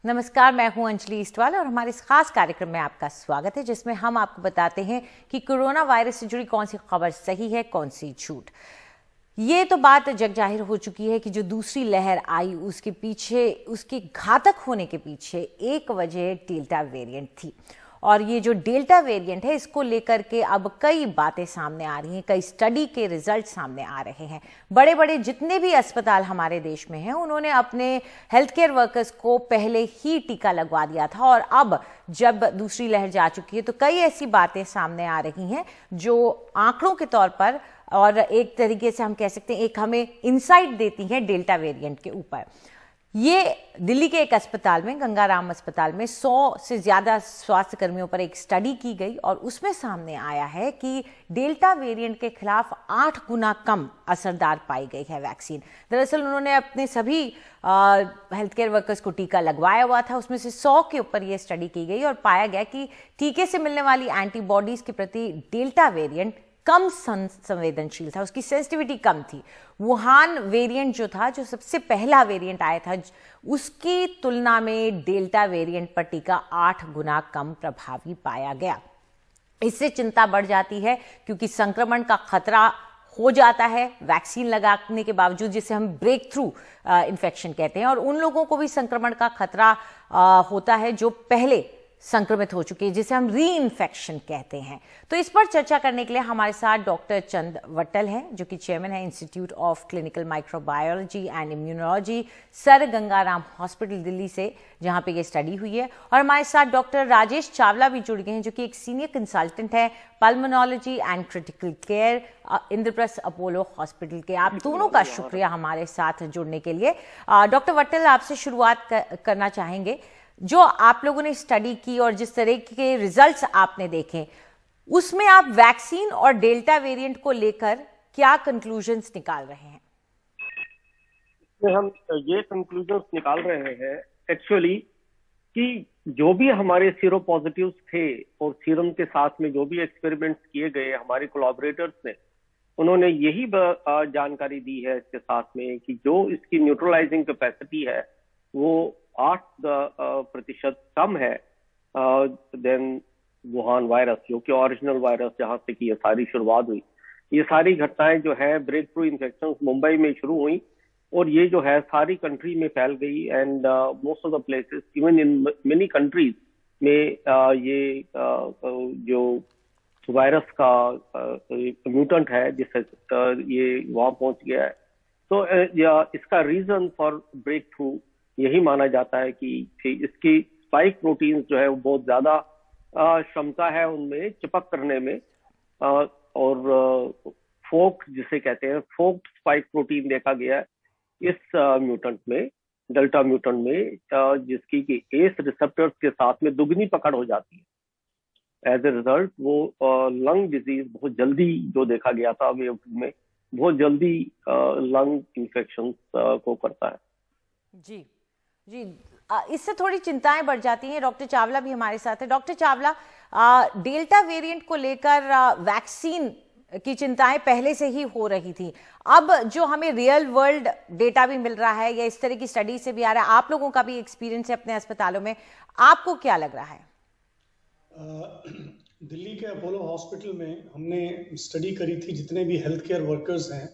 नमस्कार, मैं हूं अंजलि इस्टवाल और हमारे इस खास कार्यक्रम में आपका स्वागत है, जिसमें हम आपको बताते हैं कि कोरोना वायरस से जुड़ी कौन सी खबर सही है, कौन सी झूठ। ये तो बात जग जाहिर हो चुकी है कि जो दूसरी लहर आई उसके पीछे, उसके घातक होने के पीछे एक वजह डेल्टा वेरिएंट थी। और ये जो डेल्टा वेरिएंट है, इसको लेकर के अब कई बातें सामने आ रही हैं, कई स्टडी के रिजल्ट सामने आ रहे हैं। बड़े बड़े जितने भी अस्पताल हमारे देश में हैं, उन्होंने अपने हेल्थ केयर वर्कर्स को पहले ही टीका लगवा दिया था। और अब जब दूसरी लहर जा चुकी है तो कई ऐसी बातें सामने आ रही हैं जो आंकड़ों के तौर पर और एक तरीके से हम कह सकते हैं एक हमें इंसाइट देती हैं डेल्टा वेरिएंट के ऊपर। ये दिल्ली के एक अस्पताल में, गंगाराम अस्पताल में 100 से ज्यादा स्वास्थ्य कर्मियों पर एक स्टडी की गई और उसमें सामने आया है कि डेल्टा वेरिएंट के खिलाफ 8 गुना कम असरदार पाई गई है वैक्सीन। दरअसल उन्होंने अपने सभी हेल्थ केयर वर्कर्स को टीका लगवाया हुआ था, उसमें से 100 के ऊपर ये स्टडी की गई और पाया गया कि टीके से मिलने वाली एंटीबॉडीज के प्रति डेल्टा वेरिएंट कम संवेदनशील था, उसकी सेंसिटिविटी कम थी। वुहान वेरिएंट जो था, जो सबसे पहला वेरिएंट आया था, उसकी तुलना में डेल्टा वेरिएंट पर टीका 8 गुना कम प्रभावी पाया गया। इससे चिंता बढ़ जाती है क्योंकि संक्रमण का खतरा हो जाता है वैक्सीन लगाने के बावजूद, जिसे हम ब्रेक थ्रू इन्फेक्शन कहते हैं, और उन लोगों को भी संक्रमण का खतरा होता है जो पहले संक्रमित हो चुके हैं, जिसे हम री इन्फेक्शन कहते हैं। तो इस पर चर्चा करने के लिए हमारे साथ डॉक्टर चंद वट्टल हैं, जो कि चेयरमैन है institute of clinical microbiology and immunology, sir Gangaram hospital Delhi से, जहां पे ये स्टडी हुई है। और हमारे साथ डॉक्टर राजेश चावला भी जुड़ गए हैं, जो कि एक सीनियर कंसल्टेंट है pulmonology and critical care, Indraprastha Apollo hospital के। आप दोनों का शुक्रिया हमारे साथ जुड़ने के लिए। डॉक्टर वट्टल, आपसे शुरुआत करना चाहेंगे। जो आप लोगों ने स्टडी की और जिस तरह के रिजल्ट्स आपने देखे, उसमें आप वैक्सीन और डेल्टा वेरिएंट को लेकर क्या कंक्लूजन्स निकाल रहे हैं? हम ये कंक्लूजन्स निकाल रहे हैं एक्चुअली कि जो भी हमारे सीरो पॉजिटिव्स थे और सीरम के साथ में जो भी एक्सपेरिमेंट्स किए गए हमारे कोलैबोरेटर्स ने, उन्होंने यही जानकारी दी है इसके साथ में कि जो इसकी न्यूट्रलाइजिंग कैपेसिटी है वो 8% कम है देन वुहान वायरस, जो कि ओरिजिनल वायरस जहां से कि ये सारी शुरुआत हुई। ये सारी घटनाएं जो है ब्रेक थ्रू इन्फेक्शन मुंबई में शुरू हुई और ये जो है सारी कंट्री में फैल गई। And most of the places, even in many countries में ये जो वायरस का म्यूटेंट है जिससे ये वहां पहुंच गया है। तो इसका रीजन फॉर ब्रेक थ्रू यही माना जाता है कि इसकी स्पाइक प्रोटीन्स जो है वो बहुत ज्यादा क्षमता है उनमें चिपक करने में, और फोक जिसे कहते हैं, फोक्ड स्पाइक प्रोटीन देखा गया है इस म्यूटेंट में, डेल्टा म्यूटेंट में, जिसकी कि एस रिसेप्टर्स के साथ में दुगनी पकड़ हो जाती है। एज ए रिजल्ट वो लंग डिजीज बहुत जल्दी, जो देखा गया था वेव में, बहुत जल्दी लंग इन्फेक्शन को करता है। जी जी, इससे थोड़ी चिंताएं बढ़ जाती हैं। डॉक्टर चावला भी हमारे साथ है। डॉक्टर चावला, डेल्टा वेरिएंट को लेकर वैक्सीन की चिंताएं पहले से ही हो रही थी। अब जो हमें रियल वर्ल्ड डेटा भी मिल रहा है या इस तरह की स्टडी से भी आ रहा है, आप लोगों का भी एक्सपीरियंस है अपने अस्पतालों में, आपको क्या लग रहा है? दिल्ली के अपोलो हॉस्पिटल में हमने स्टडी करी थी, जितने भी हेल्थ केयर वर्कर्स हैं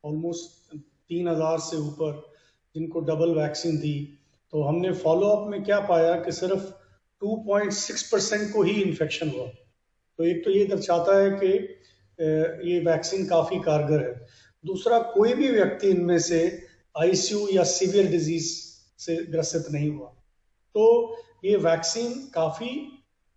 ऑलमोस्ट 3000 से ऊपर, जिनको डबल वैक्सीन दी। तो हमने फॉलोअप में क्या पाया कि सिर्फ 2.6% को ही इन्फेक्शन हुआ। तो एक तो ये दर्शाता है कि ये वैक्सीन काफ़ी कारगर है। दूसरा, कोई भी व्यक्ति इनमें से आईसीयू या सीवियर डिजीज से ग्रसित नहीं हुआ। तो ये वैक्सीन काफ़ी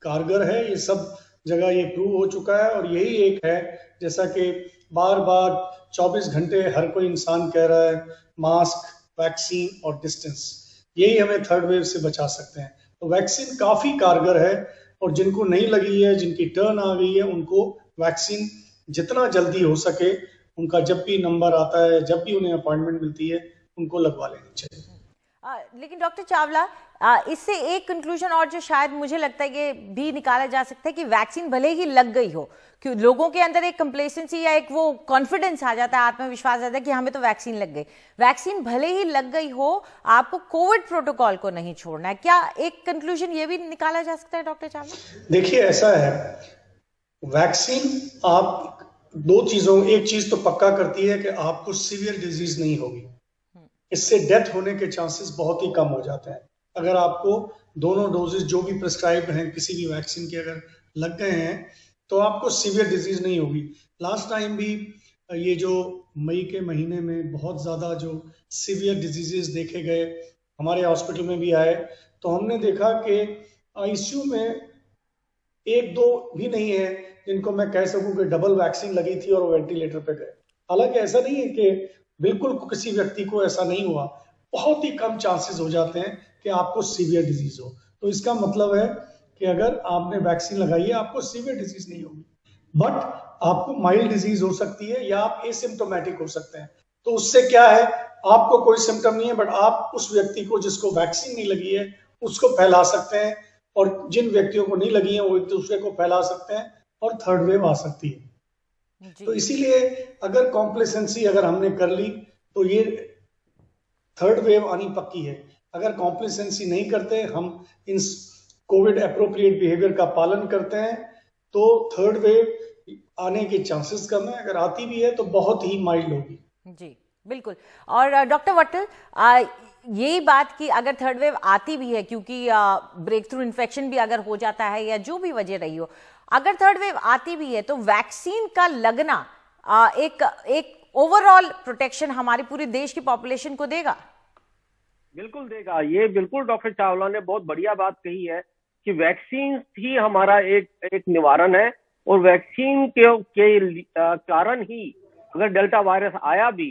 कारगर है, ये सब जगह ये प्रूव हो चुका है। और यही एक है, जैसा कि बार बार 24 घंटे हर कोई इंसान कह रहा है, मास्क, वैक्सीन और डिस्टेंस, यही हमें थर्ड वेव से बचा सकते हैं। तो वैक्सीन काफ़ी कारगर है और जिनको नहीं लगी है, जिनकी टर्न आ गई है, उनको वैक्सीन जितना जल्दी हो सके, उनका जब भी नंबर आता है, जब भी उन्हें अपॉइंटमेंट मिलती है, उनको लगवा लेनी चाहिए। लेकिन डॉक्टर चावला, इससे एक कंक्लूजन और जो शायद मुझे लगता है ये भी निकाला जा सकता है कि वैक्सीन भले ही लग गई हो, कि लोगों के अंदर एक कंप्लेसेंसी या एक वो कॉन्फिडेंस आ जाता है, आत्मविश्वास आ जाता है कि हमें तो वैक्सीन लग गई। वैक्सीन भले ही लग गई हो, आपको कोविड प्रोटोकॉल को नहीं छोड़ना है। क्या एक कंक्लूजन ये भी निकाला जा सकता है डॉक्टर चावला? देखिए, ऐसा है, वैक्सीन आप दो चीजों, एक चीज तो पक्का करती है कि आपको सीवियर डिजीज नहीं होगी, इससे डेथ होने के चांसेस बहुत ही कम हो जाते हैं। अगर आपको दोनों डोजेस जो भी प्रिस्क्राइब हैं किसी भी वैक्सीन के अगर लग गए हैं तो आपको सीवियर डिजीज नहीं होगी। लास्ट टाइम भी ये जो मई के महीने में बहुत ज्यादा जो सीवियर डिजीजेस देखे गए, हमारे हॉस्पिटल में भी आए, तो हमने देखा कि आईसीयू में एक दो भी नहीं है जिनको मैं कह सकूं कि डबल वैक्सीन लगी थी और वो वेंटिलेटर पे गए। हालांकि ऐसा नहीं है कि बिल्कुल किसी व्यक्ति को ऐसा नहीं हुआ, बहुत ही कम चांसेस हो जाते हैं कि आपको सीवियर डिजीज हो। तो इसका मतलब है कि अगर आपने वैक्सीन लगाई है आपको सीवियर डिजीज नहीं होगी, बट आपको माइल्ड डिजीज हो सकती है या आप एसिम्प्टोमेटिक हो सकते हैं। तो उससे क्या है, आपको कोई सिम्टम नहीं है बट आप उस व्यक्ति को जिसको वैक्सीन नहीं लगी है उसको फैला सकते हैं, और जिन व्यक्तियों को नहीं लगी है वो एक दूसरे को फैला सकते हैं और थर्ड वेव आ सकती है। तो इसीलिए अगर कॉम्प्लेसेंसी अगर हमने कर ली तो ये थर्ड वेव आनी पक्की है। अगर कॉम्प्लेसेंसी नहीं करते, हम इन कोविड एप्रोप्रिएट बिहेवियर का पालन करते हैं, तो थर्ड वेव आने के चांसेस कम है। अगर आती भी है तो बहुत ही माइल्ड होगी। जी बिल्कुल। और डॉक्टर वट्टल, यही बात कि अगर थर्ड वेव आती भी है, क्योंकि ब्रेक थ्रू इन्फेक्शन भी अगर हो जाता है या जो भी वजह रही हो, अगर थर्ड वेव आती भी है तो वैक्सीन का लगना एक ओवरऑल प्रोटेक्शन हमारी पूरी देश की पॉपुलेशन को देगा। बिल्कुल देगा। ये बिल्कुल डॉक्टर चावला ने बहुत बढ़िया बात कही है कि वैक्सीन ही हमारा एक निवारण है, और वैक्सीन के कारण ही अगर डेल्टा वायरस आया भी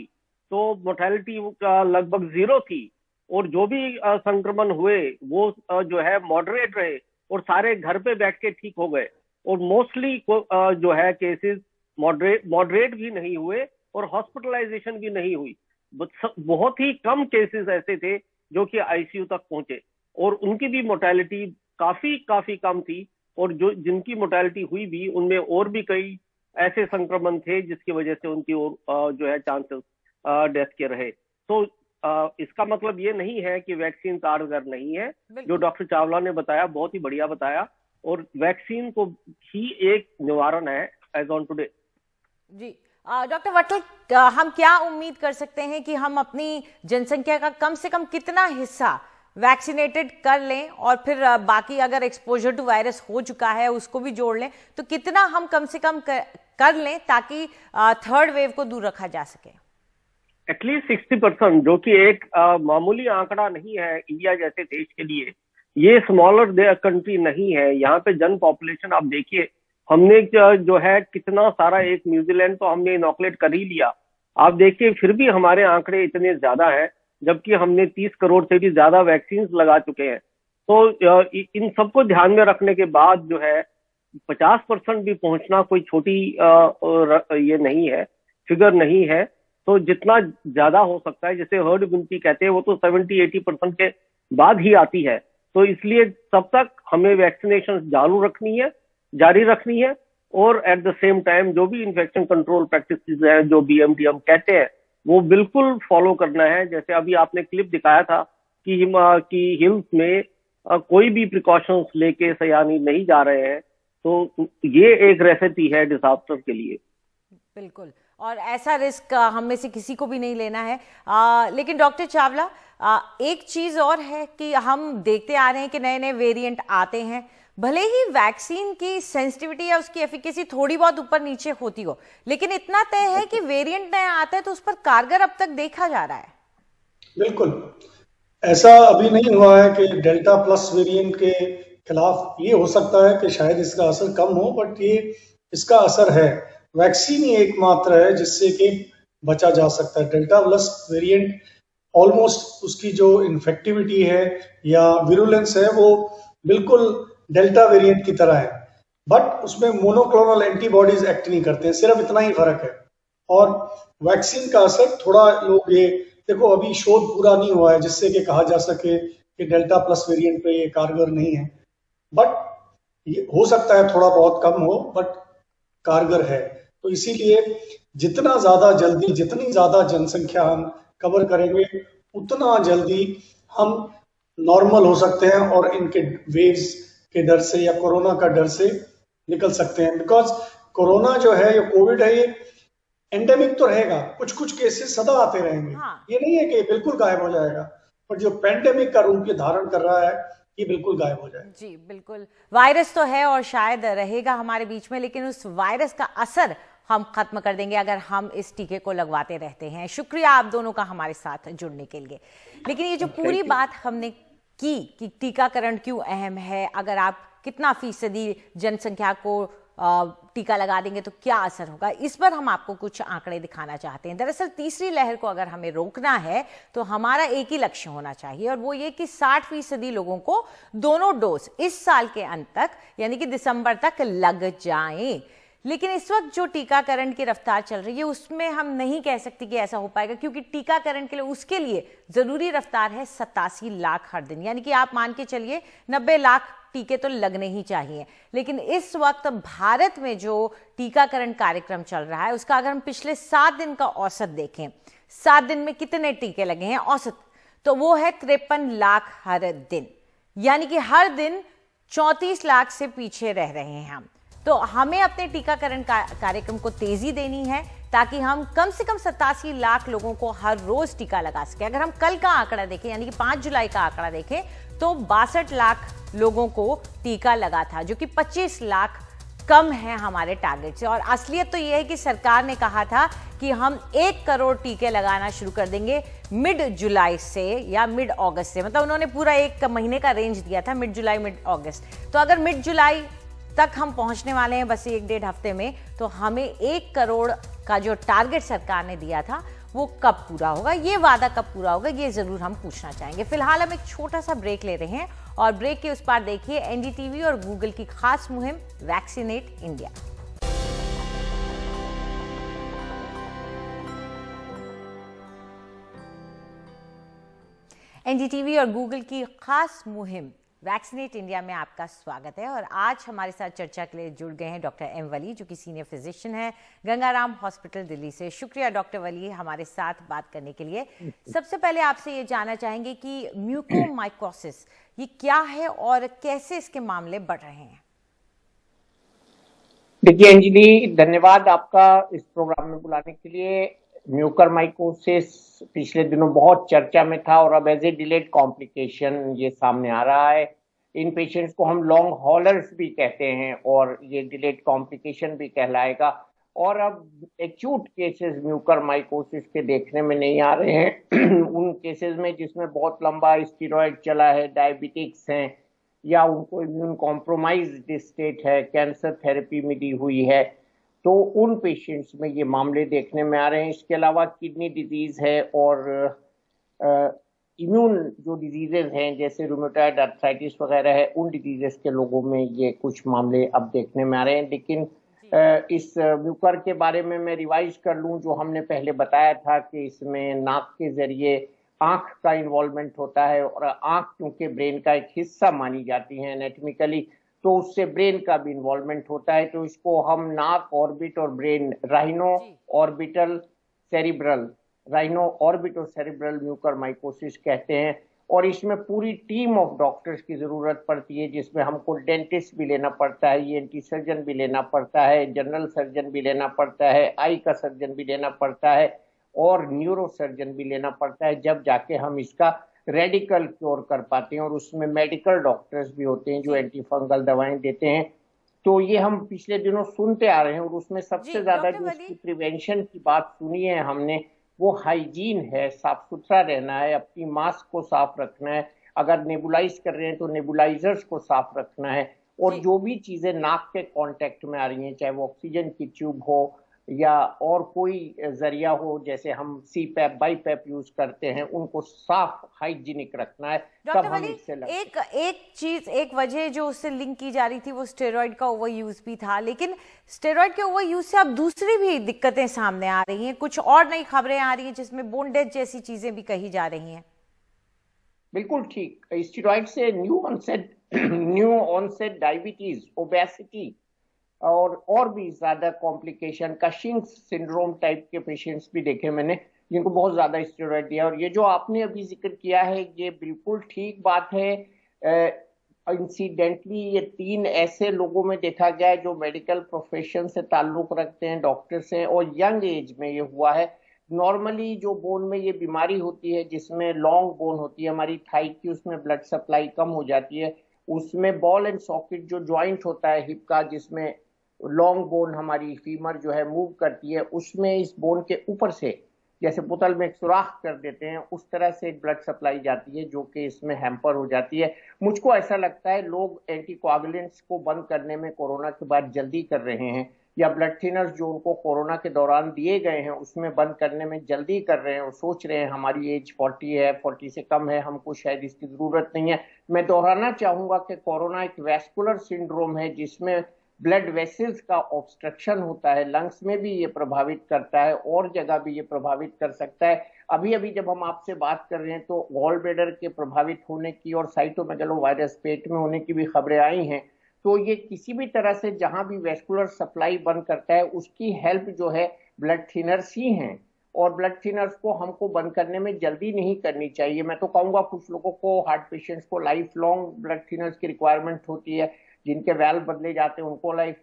तो मोर्टेलिटी लगभग 0 थी, और जो भी संक्रमण हुए वो जो है मॉडरेट रहे और सारे घर पे बैठ के ठीक हो गए, और मोस्टली जो है केसेस मॉडरेट भी नहीं हुए और हॉस्पिटलाइजेशन भी नहीं हुई। बहुत ही कम केसेस ऐसे थे जो कि आईसीयू तक पहुंचे, और उनकी भी मोर्टेलिटी काफी कम थी, और जो जिनकी मोर्टेलिटी हुई भी उनमें और भी कई ऐसे संक्रमण थे जिसकी वजह से उनकी और जो है चांसेस डेथ के रहे। तो इसका मतलब ये नहीं है कि वैक्सीन कारगर नहीं है। जो डॉक्टर चावला ने बताया बहुत ही बढ़िया बताया, और वैक्सीन को ही एक निवारण है एज ऑन टुडे। जी डॉक्टर वट्टल, हम क्या उम्मीद कर सकते हैं कि हम अपनी जनसंख्या का कम से कम कितना हिस्सा वैक्सीनेटेड कर लें, और फिर बाकी अगर एक्सपोजर टू वायरस हो चुका है उसको भी जोड़ लें, तो कितना हम कम से कम कर लें ताकि थर्ड वेव को दूर रखा जा सके? एटलीस्ट 60%, जो कि एक मामूली आंकड़ा नहीं है इंडिया जैसे देश के लिए। ये स्मॉलर कंट्री नहीं है, यहाँ पे जन पॉपुलेशन आप देखिए, हमने जो है कितना सारा, एक न्यूजीलैंड तो हमने इनॉकुलेट कर ही लिया, आप देखिए फिर भी हमारे आंकड़े इतने ज्यादा हैं, जबकि हमने 30 करोड़ से भी ज्यादा वैक्सीन लगा चुके हैं। तो इन सबको ध्यान में रखने के बाद जो है 50% भी पहुंचना कोई छोटी ये नहीं है, फिगर नहीं है। तो जितना ज्यादा हो सकता है, जैसे हर्ड इम्यूनिटी कहते हैं, वो तो 70-80% के बाद ही आती है। तो इसलिए तब तक हमें वैक्सीनेशन जारी रखनी है, और एट द सेम टाइम जो भी इन्फेक्शन कंट्रोल प्रैक्टिसेस हैं, जो BMT हम कहते हैं, वो बिल्कुल फॉलो करना है। जैसे अभी आपने क्लिप दिखाया था कि हिल्स में कोई भी प्रिकॉशंस लेके सयानी नहीं जा रहे हैं, तो ये एक रेसिपी है डिजास्टर के लिए। बिल्कुल, और ऐसा रिस्क हम में से किसी को भी नहीं लेना है। लेकिन डॉक्टर चावला, एक चीज और है कि हम देखते आ रहे हैं कि नए नए वेरिएंट आते हैं, भले ही वैक्सीन की सेंसिटिविटी या उसकी एफिकेसी थोड़ी बहुत ऊपर नीचे होती हो, लेकिन इतना तय है कि वेरिएंट नया आता है तो उस पर कारगर अब तक देखा जा रहा है। बिल्कुल, ऐसा अभी नहीं हुआ है कि डेल्टा प्लस वेरिएंट के खिलाफ। ये हो सकता है कि शायद इसका असर कम हो, बट ये इसका असर है। वैक्सीन ही एकमात्र है जिससे कि बचा जा सकता है। डेल्टा प्लस वेरिएंट ऑलमोस्ट उसकी जो इन्फेक्टिविटी है या विरुलेंस है वो बिल्कुल डेल्टा वेरिएंट की तरह है, बट उसमें मोनोक्लोनल एंटीबॉडीज एक्ट नहीं करते हैं, सिर्फ इतना ही फर्क है। और वैक्सीन का असर थोड़ा, लोग ये देखो अभी शोध पूरा नहीं हुआ है जिससे कि कहा जा सके कि डेल्टा प्लस वेरिएंट पे ये कारगर नहीं है, बट ये हो सकता है थोड़ा बहुत कम हो, बट कारगर है। तो इसीलिए जितना ज्यादा जल्दी, जितनी ज्यादा जनसंख्या हम कवर करेंगे, उतना जल्दी हम नॉर्मल हो सकते हैं और इनके वेव्स के डर से या कोरोना का डर से निकल सकते हैं। बिकॉज कोरोना जो है, ये कोविड है, ये एंडेमिक तो रहेगा, कुछ कुछ केसेस सदा आते रहेंगे। हाँ। ये नहीं है कि बिल्कुल गायब हो जाएगा, पर जो पेंडेमिक का रूप ये धारण कर रहा है, ये बिल्कुल गायब हो जाएगा। जी बिल्कुल, वायरस तो है और शायद रहेगा हमारे बीच में, लेकिन उस वायरस का असर हम खत्म कर देंगे अगर हम इस टीके को लगवाते रहते हैं। शुक्रिया आप दोनों का हमारे साथ जुड़ने के लिए। लेकिन ये जो पूरी बात हमने की कि टीकाकरण क्यों अहम है, अगर आप कितना फीसदी जनसंख्या को टीका लगा देंगे तो क्या असर होगा, इस पर हम आपको कुछ आंकड़े दिखाना चाहते हैं। दरअसल तीसरी लहर को अगर हमें रोकना है तो हमारा एक ही लक्ष्य होना चाहिए, और वो ये कि 60% लोगों को दोनों डोज इस साल के अंत तक यानी कि दिसंबर तक लग जाएं। लेकिन इस वक्त जो टीकाकरण की रफ्तार चल रही है उसमें हम नहीं कह सकते कि ऐसा हो पाएगा, क्योंकि टीकाकरण के लिए उसके लिए जरूरी रफ्तार है 87 लाख हर दिन, यानी कि आप मान के चलिए 90 लाख टीके तो लगने ही चाहिए। लेकिन इस वक्त भारत में जो टीकाकरण कार्यक्रम चल रहा है उसका अगर हम पिछले 7 दिन का औसत देखें, 7 दिन में कितने टीके लगे हैं औसत, तो वो है 53 लाख हर दिन, यानी कि हर दिन 34 लाख से पीछे रह रहे हैं हम। तो हमें अपने टीकाकरण कार्यक्रम को तेजी देनी है ताकि हम कम से कम 87 लाख लोगों को हर रोज टीका लगा सके। अगर हम कल का आंकड़ा देखें यानी कि 5 जुलाई का आंकड़ा देखें तो 62 लाख लोगों को टीका लगा था, जो कि 25 लाख कम है हमारे टारगेट से। और असलियत तो यह है कि सरकार ने कहा था कि हम 1 करोड़ टीके लगाना शुरू कर देंगे मिड जुलाई से या मिड अगस्त से, मतलब उन्होंने पूरा 1 महीने का रेंज दिया था, मिड जुलाई मिड अगस्त। तो अगर मिड जुलाई तक हम पहुंचने वाले हैं बस 1-1.5 हफ्ते में, तो हमें 1 करोड़ का जो टारगेट सरकार ने दिया था वो कब पूरा होगा, ये वादा कब पूरा होगा, ये जरूर हम पूछना चाहेंगे। फिलहाल हम एक छोटा सा ब्रेक ले रहे हैं और ब्रेक के उस पार देखिए एनडीटीवी और गूगल की खास मुहिम वैक्सीनेट इंडिया। एनडीटीवी और गूगल की खास मुहिम वैक्सीनेट इंडिया में आपका स्वागत है। और आज हमारे साथ चर्चा के लिए जुड़ गए हैं डॉक्टर एम वली, जो कि सीनियर फिजिशियन है गंगाराम हॉस्पिटल दिल्ली से। शुक्रिया डॉक्टर वली हमारे साथ बात करने के लिए। सबसे पहले आपसे ये जानना चाहेंगे कि म्यूकोमाइकोसिस ये क्या है और कैसे इसके मामले बढ़ रहे हैं। देखिए अंजलि, धन्यवाद आपका इस प्रोग्राम में बुलाने के लिए। म्यूकरमाइकोसिस पिछले दिनों बहुत चर्चा में था और अब एज ए डिलेड कॉम्प्लिकेशन ये सामने आ रहा है। इन पेशेंट्स को हम लॉन्ग हॉलर्स भी कहते हैं और ये डिलेड कॉम्प्लिकेशन भी कहलाएगा। और अब एक्यूट केसेस म्यूकरमाइकोसिस के देखने में नहीं आ रहे हैं उन केसेस में जिसमें बहुत लंबा स्टीरॉयड चला है, डायबिटिक्स हैं या उनको इम्यून कॉम्प्रोमाइज्ड स्टेट है, कैंसर थेरेपी मिली हुई है, तो उन पेशेंट्स में ये मामले देखने में आ रहे हैं। इसके अलावा किडनी डिजीज है और इम्यून जो डिजीजेज हैं जैसे रूमेटॉइड आर्थराइटिस वगैरह है, उन डिजीजेस के लोगों में ये कुछ मामले अब देखने में आ रहे हैं। लेकिन इस म्यूकर के बारे में मैं रिवाइज कर लूं, जो हमने पहले बताया था कि इसमें नाक के जरिए आंख का इन्वॉल्वमेंट होता है और आंख क्योंकि ब्रेन का एक हिस्सा मानी जाती है एनाटॉमिकली, तो उससे ब्रेन का भी इन्वॉल्वमेंट होता है। तो इसको हम नाक ऑर्बिट और brain rhino orbital cerebral mucormycosis कहते हैं। और इसमें पूरी टीम ऑफ डॉक्टर्स की जरूरत पड़ती है, जिसमें हमको डेंटिस्ट भी लेना पड़ता है, ईएनटी सर्जन भी लेना पड़ता है, जनरल सर्जन भी लेना पड़ता है, आई का सर्जन भी लेना पड़ता है और न्यूरो सर्जन भी लेना पड़ता है, जब जाके हम इसका रेडिकल क्योर कर पाते हैं। और उसमें मेडिकल डॉक्टर्स भी होते हैं जो एंटी फंगल दवाएं देते हैं। तो ये हम पिछले दिनों सुनते आ रहे हैं और उसमें सबसे ज्यादा जो इसकी प्रिवेंशन की बात सुनी है हमने, वो हाइजीन है, साफ सुथरा रहना है, अपनी मास्क को साफ रखना है, अगर नेबुलाइज कर रहे हैं तो नेबुलाइजर्स को साफ रखना है, और जो भी चीजें नाक के कांटेक्ट में आ रही हैं, चाहे वो ऑक्सीजन की ट्यूब हो, या और कोई जरिया हो, जैसे हम CPAP BiPAP यूज करते हैं, उनको साफ हाइजीनिक रखना है। डॉक्टर वली, एक वजह जो उससे लिंक की जा रही थी वो स्टेरॉइड का ओवर यूज भी था, लेकिन स्टेरॉइड के ओवर यूज से अब दूसरी भी दिक्कतें सामने आ रही हैं, कुछ और नई खबरें आ रही हैं जिसमें बोन डेथ जैसी चीजें भी कही जा रही हैं। बिल्कुल ठीक, स्टेरॉइड से न्यू ऑनसेट डायबिटीज, ओबेसिटी और भी ज्यादा कॉम्प्लिकेशन, कशिंग सिंड्रोम टाइप के पेशेंट्स भी देखे मैंने जिनको बहुत ज्यादा स्टेरॉइड दिया। और ये जो आपने अभी जिक्र किया है ये बिल्कुल ठीक बात है। इंसिडेंटली ये 3 ऐसे लोगों में देखा गया है जो मेडिकल प्रोफेशन से ताल्लुक रखते हैं, डॉक्टर से, और यंग एज में ये हुआ है। नॉर्मली जो बोन में ये बीमारी होती है जिसमें लॉन्ग बोन होती है हमारी थाई की, उसमें ब्लड सप्लाई कम हो जाती है, उसमें बॉल एंड सॉकेट जो जॉइंट होता है हिप का, जिसमें लॉन्ग बोन हमारी फीमर जो है मूव करती है, उसमें इस बोन के ऊपर से जैसे बोतल में एक सुराख कर देते हैं उस तरह से ब्लड सप्लाई जाती है जो कि इसमें हैम्पर हो जाती है। मुझको ऐसा लगता है लोग एंटीकोआगुलेंट्स को बंद करने में कोरोना के बाद जल्दी कर रहे हैं, या ब्लड थिनर्स जो उनको कोरोना के दौरान दिए गए हैं उसमें बंद करने में जल्दी कर रहे हैं, और सोच रहे हैं हमारी एज 40 है, 40 से कम है, हमको शायद इसकी जरूरत नहीं है। मैं दोहराना चाहूंगा कि कोरोना एक वैस्कुलर सिंड्रोम है जिसमें ब्लड वेसल्स का ऑब्स्ट्रक्शन होता है, लंग्स में भी ये प्रभावित करता है और जगह भी ये प्रभावित कर सकता है। अभी अभी जब हम आपसे बात कर रहे हैं तो गॉल ब्लैडर के प्रभावित होने की और साइटोमेगालोवायरस पेट में होने की भी खबरें आई हैं। तो ये किसी भी तरह से जहां भी वैस्कुलर सप्लाई बंद करता है उसकी हेल्प जो है ब्लड थिनर्स ही हैं, और ब्लड थिनर्स को हमको बंद करने में जल्दी नहीं करनी चाहिए। मैं तो कहूंगा कुछ लोगों को, हार्ट पेशेंट्स को लाइफ लॉन्ग ब्लड थिनर्स की रिक्वायरमेंट होती है, जिनके वैल्व बदले जाते हैं उनको लाइफ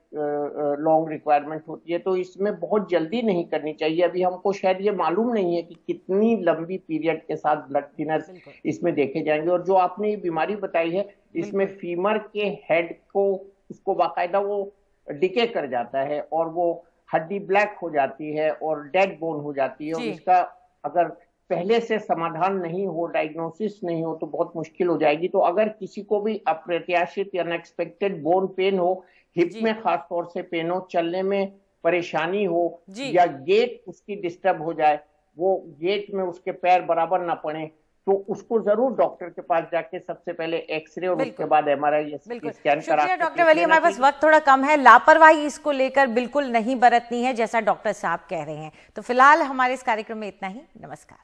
लॉन्ग रिक्वायरमेंट होती है, तो इसमें बहुत जल्दी नहीं करनी चाहिए। अभी हमको शायद ये मालूम नहीं है कि कितनी लंबी पीरियड के साथ ब्लड थिनर्स इसमें देखे जाएंगे। और जो आपने ये बीमारी बताई है इसमें फीमर के हेड को उसको बाकायदा वो डिके कर जाता है और वो हड्डी ब्लैक हो जाती है और डेड बोन हो जाती है, और इसका अगर पहले से समाधान नहीं हो, डायग्नोसिस नहीं हो तो बहुत मुश्किल हो जाएगी। तो अगर किसी को भी अप्रत्याशित या अनएक्सपेक्टेड बोन पेन हो, हिप में खास तौर से पेन हो, चलने में परेशानी हो, या गेट उसकी डिस्टर्ब हो जाए, वो गेट में उसके पैर बराबर ना पड़े, तो उसको जरूर डॉक्टर के पास जाके सबसे पहले एक्सरे और उसके बाद MRI स्कैन करा। डॉक्टर वली, हमारे पास वक्त थोड़ा कम है, लापरवाही इसको लेकर बिल्कुल नहीं बरतनी है जैसा डॉक्टर साहब कह रहे हैं। तो फिलहाल हमारे इस कार्यक्रम में इतना ही। नमस्कार।